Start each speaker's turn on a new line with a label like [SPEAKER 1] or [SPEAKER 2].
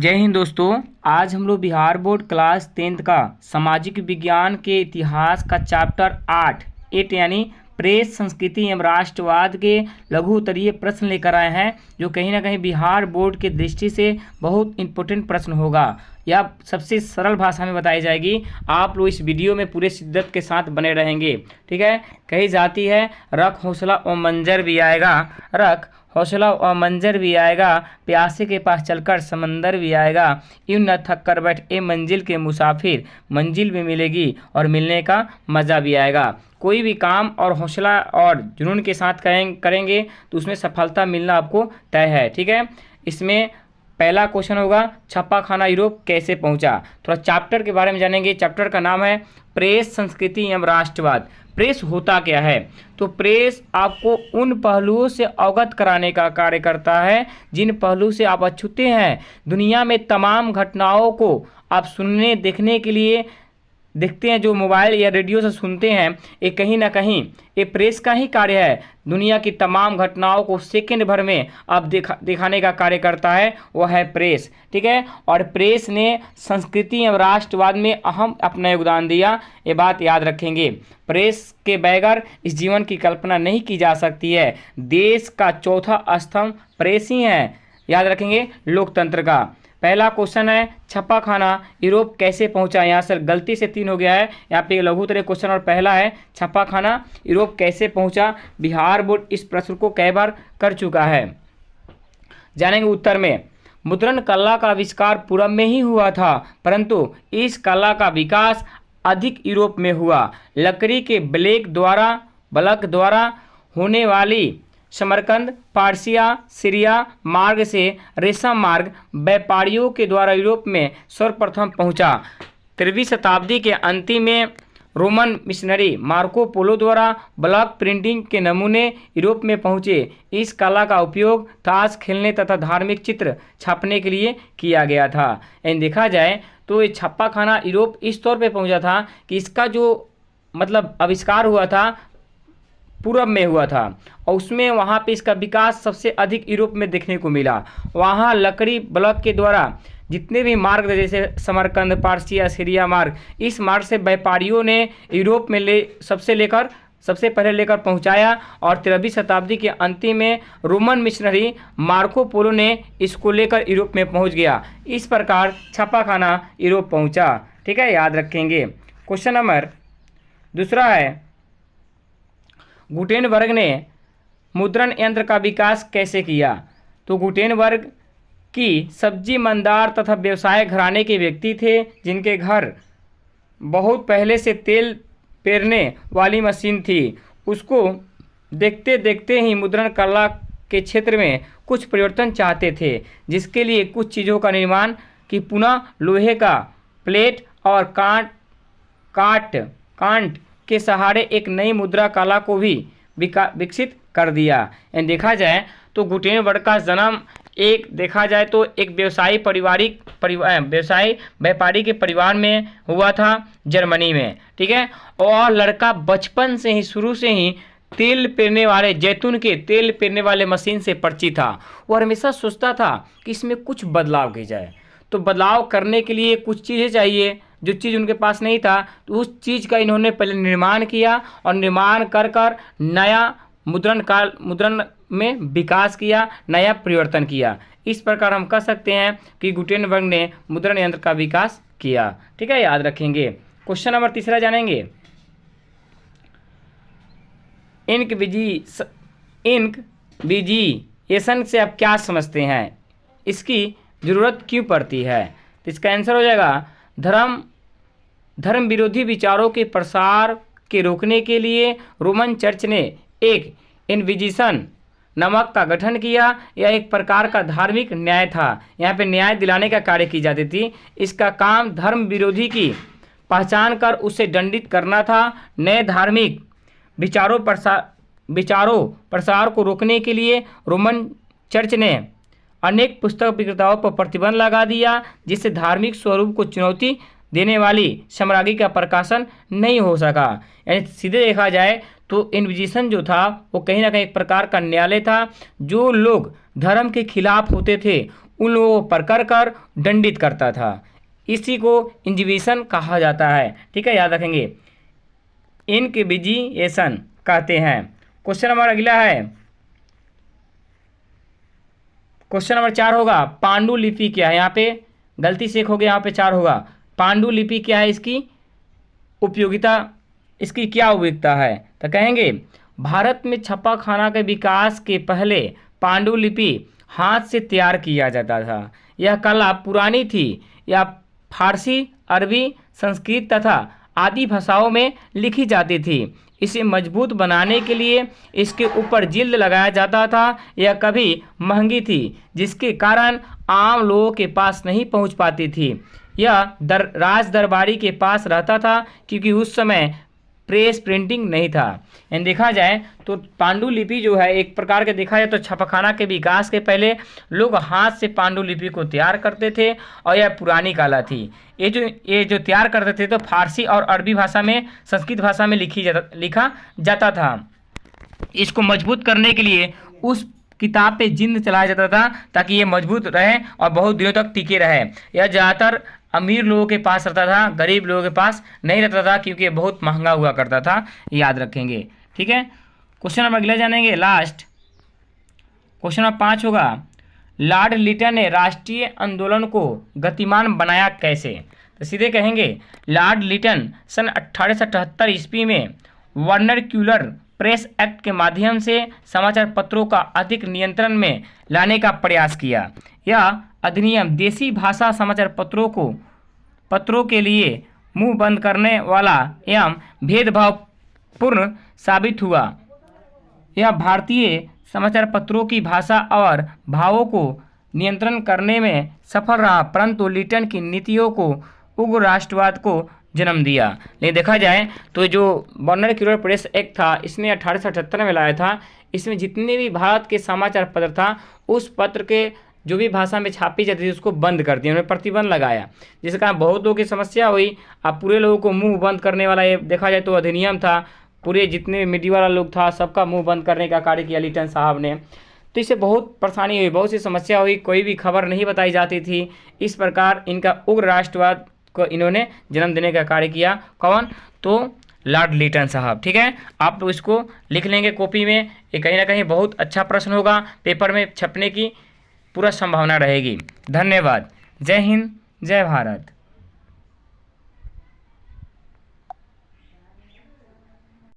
[SPEAKER 1] जय हिंद दोस्तों। आज हम लोग बिहार बोर्ड क्लास 10th का सामाजिक विज्ञान के इतिहास का चैप्टर 8 यानी प्रेस संस्कृति एवं राष्ट्रवाद के लघु उत्तरीय प्रश्न लेकर आए हैं, जो कहीं ना कहीं बिहार बोर्ड की दृष्टि से बहुत इंपॉर्टेंट प्रश्न होगा। यह सबसे सरल भाषा में बताई जाएगी। आप लोग इस वीडियो में पूरे शिद्दत के साथ बने रहेंगे, ठीक है। कही जाती है रख हौसला और मंजर भी आएगा, रख हौसला और मंजर भी आएगा, प्यासे के पास चलकर समंदर भी आएगा, यूं न थक कर बैठ ए मंजिल के मुसाफिर, मंजिल भी मिलेगी और मिलने का मज़ा भी आएगा। कोई भी काम और हौसला और जुनून के साथ करेंगे तो उसमें सफलता मिलना आपको तय है, ठीक है। इसमें पहला क्वेश्चन होगा, छप्पा खाना यूरोप कैसे पहुंचा। थोड़ा चैप्टर के बारे में जानेंगे। चैप्टर का नाम है प्रेस संस्कृति एवं राष्ट्रवाद। प्रेस होता क्या है? तो प्रेस आपको उन पहलुओं से अवगत कराने का कार्य करता है जिन पहलू से आप अछूते हैं। दुनिया में तमाम घटनाओं को आप सुनने देखने के लिए देखते हैं, जो मोबाइल या रेडियो से सुनते हैं, ये कहीं ना कहीं ये प्रेस का ही कार्य है। दुनिया की तमाम घटनाओं को सेकंड भर में अब दिखाने का कार्य करता है, वो है प्रेस, ठीक है। और प्रेस ने संस्कृति एवं राष्ट्रवाद में अहम अपना योगदान दिया, ये बात याद रखेंगे। प्रेस के बगैर इस जीवन की कल्पना नहीं की जा सकती है। देश का चौथा स्तंभ प्रेस ही है, याद रखेंगे, लोकतंत्र का। पहला क्वेश्चन है छप्पा खाना यूरोप कैसे पहुंचा। यहाँ से गलती से 3 हो गया है, यहाँ पे लघु उत्तरीय क्वेश्चन और पहला है छप्पा खाना यूरोप कैसे पहुंचा। बिहार बोर्ड इस प्रश्न को कई बार कर चुका है। जानेंगे उत्तर में। मुद्रण कला का आविष्कार पूरब में ही हुआ था, परंतु इस कला का विकास अधिक यूरोप में हुआ। लकड़ी के ब्लक द्वारा होने वाली समरकंद, पारसिया, सीरिया मार्ग से रेशम मार्ग व्यापारियों के द्वारा यूरोप में सर्वप्रथम पहुंचा। 13वीं शताब्दी के अंतिम में रोमन मिशनरी मार्को पोलो द्वारा ब्लॉक प्रिंटिंग के नमूने यूरोप में पहुंचे। इस कला का उपयोग ताश खेलने तथा धार्मिक चित्र छापने के लिए किया गया था। यानी देखा जाए तो ये छप्पा खाना यूरोप इस तौर पे पहुंचा था कि इसका जो मतलब आविष्कार हुआ था पूरब में हुआ था, और उसमें वहाँ पे इसका विकास सबसे अधिक यूरोप में देखने को मिला। वहाँ लकड़ी ब्लॉक के द्वारा जितने भी मार्ग जैसे समरकंद, पारसिया, सीरिया मार्ग, इस मार्ग से व्यापारियों ने यूरोप में सबसे पहले लेकर पहुँचाया। और 13वीं शताब्दी के अंतिम में रोमन मिशनरी मार्को पोलो ने इसको लेकर यूरोप में पहुँच गया। इस प्रकार छप्पा खाना यूरोप पहुँचा, ठीक है, याद रखेंगे। क्वेश्चन नंबर दूसरा है, गुटेनबर्ग ने मुद्रण यंत्र का विकास कैसे किया। तो गुटेनबर्ग की सब्जी मंदार तथा व्यवसाय घराने के व्यक्ति थे, जिनके घर बहुत पहले से तेल पेरने वाली मशीन थी। उसको देखते देखते ही मुद्रण कला के क्षेत्र में कुछ परिवर्तन चाहते थे, जिसके लिए कुछ चीज़ों का निर्माण की पुनः लोहे का प्लेट और कांट के सहारे एक नई मुद्रा कला को भी विकसित कर दिया। यानी देखा जाए तो गुटेनबर्ग का जन्म एक व्यापारी के परिवार में हुआ था, जर्मनी में, ठीक है। और लड़का बचपन से ही शुरू से ही जैतून के तेल पेरने वाले मशीन से परिचित था। वो हमेशा सोचता था कि इसमें कुछ बदलाव किया जाए। तो बदलाव करने के लिए कुछ चीज़ें चाहिए, जो चीज़ उनके पास नहीं था, तो उस चीज़ का इन्होंने पहले निर्माण किया और निर्माण कर नया मुद्रण में विकास किया, नया परिवर्तन किया। इस प्रकार हम कह सकते हैं कि गुटेनबर्ग ने मुद्रण यंत्र का विकास किया, ठीक है, याद रखेंगे। क्वेश्चन नंबर तीसरा जानेंगे, इंक विजिएशन से आप क्या समझते हैं, इसकी ज़रूरत क्यों पड़ती है। तो इसका आंसर हो जाएगा, धर्म विरोधी विचारों के प्रसार के रोकने के लिए रोमन चर्च ने एक इनविजिशन नमक का गठन किया। यह एक प्रकार का धार्मिक न्याय था। यहाँ पे न्याय दिलाने का कार्य की जाती थी। इसका काम धर्म विरोधी की पहचान कर उसे दंडित करना था। नए धार्मिक विचारों प्रसार को रोकने के लिए रोमन चर्च ने अनेक पुस्तक विक्रेताओं पर प्रतिबंध लगा दिया, जिससे धार्मिक स्वरूप को चुनौती देने वाली साम्राज्य का प्रकाशन नहीं हो सका। यानी सीधे देखा जाए तो इन्क्विजिशन जो था वो कहीं ना कहीं एक प्रकार का न्यायालय था। जो लोग धर्म के खिलाफ होते थे उन लोगों को पकड़ कर दंडित करता था। इसी को इंक्विजिशन कहा जाता है। ठीक है, याद रखेंगे, इनक्विजिशन कहते हैं। क्वेश्चन नंबर अगला है, क्वेश्चन नंबर 4 होगा पांडुलिपि क्या है। यहाँ पे गलती से एक हो गया, यहाँ पे 4 होगा। पांडुलिपि क्या है, इसकी उपयोगिता, इसकी क्या उपयोगिता है। तो कहेंगे भारत में छापाखाना के विकास के पहले पांडुलिपि हाथ से तैयार किया जाता था। यह कला पुरानी थी। यह फारसी, अरबी, संस्कृत तथा आदि भाषाओं में लिखी जाती थी। इसे मजबूत बनाने के लिए इसके ऊपर जिल्द लगाया जाता था। यह कभी महंगी थी, जिसके कारण आम लोगों के पास नहीं पहुंच पाती थी। यह राज दरबारी के पास रहता था, क्योंकि उस समय प्रेस प्रिंटिंग नहीं था। एंड देखा जाए तो पांडुलिपि जो है एक प्रकार के देखा जाए तो छापाखाना के विकास के पहले लोग हाथ से पांडुलिपि को तैयार करते थे और यह पुरानी कला थी। ये जो तैयार करते थे तो फारसी और अरबी भाषा में, संस्कृत भाषा में लिखा जाता था। इसको मजबूत करने के लिए उस किताब पे जिंद चलाया जाता था ताकि ये मजबूत रहे और बहुत दिनों तक टिके रहे। यह ज़्यादातर अमीर लोगों के पास रहता था, गरीब लोगों के पास नहीं रहता था, क्योंकि ये बहुत महंगा हुआ करता था। याद रखेंगे। ठीक है, क्वेश्चन नंबर अगला जानेंगे, लास्ट क्वेश्चन नंबर 5 होगा लॉर्ड लिटन ने राष्ट्रीय आंदोलन को गतिमान बनाया कैसे। तो सीधे कहेंगे लॉर्ड लिटन सन 1878 ईस्वी में वर्नाक्यूलर प्रेस एक्ट के माध्यम से समाचार पत्रों का अधिक नियंत्रण में लाने का प्रयास किया। यह अधिनियम देसी भाषा समाचार पत्रों के लिए मुंह बंद करने वाला एवं भेदभावपूर्ण साबित हुआ। यह भारतीय समाचार पत्रों की भाषा और भावों को नियंत्रण करने में सफल रहा, परंतु लिटन की नीतियों को उग्र राष्ट्रवाद को जन्म दिया। लेकिन देखा जाए तो जो वर्नाक्यूलर प्रेस एक्ट था इसने 1878 में लाया था। इसमें जितने भी भारत के समाचार पत्र था उस पत्र के जो भी भाषा में छापी जाती थी उसको बंद कर दिया, उन्होंने प्रतिबंध लगाया, जिसके कारण बहुत लोगों की समस्या हुई। अब पूरे लोगों को मुंह बंद करने वाला ये देखा जाए तो अधिनियम था। पूरे जितने मीडिया वाला लोग था सबका मुंह बंद करने का कार्य किया लिटन साहब ने। तो इससे बहुत परेशानी हुई, बहुत सी समस्या हुई, कोई भी खबर नहीं बताई जाती थी। इस प्रकार इनका उग्र राष्ट्रवाद को इन्होंने जन्म देने का कार्य किया। कौन? तो लॉर्ड लिटन साहब। ठीक है, आप लोग इसको लिख लेंगे कॉपी में। ये कहीं ना कहीं बहुत अच्छा प्रश्न होगा, पेपर में छपने की पूरा संभावना रहेगी। धन्यवाद। जय हिंद, जय भारत।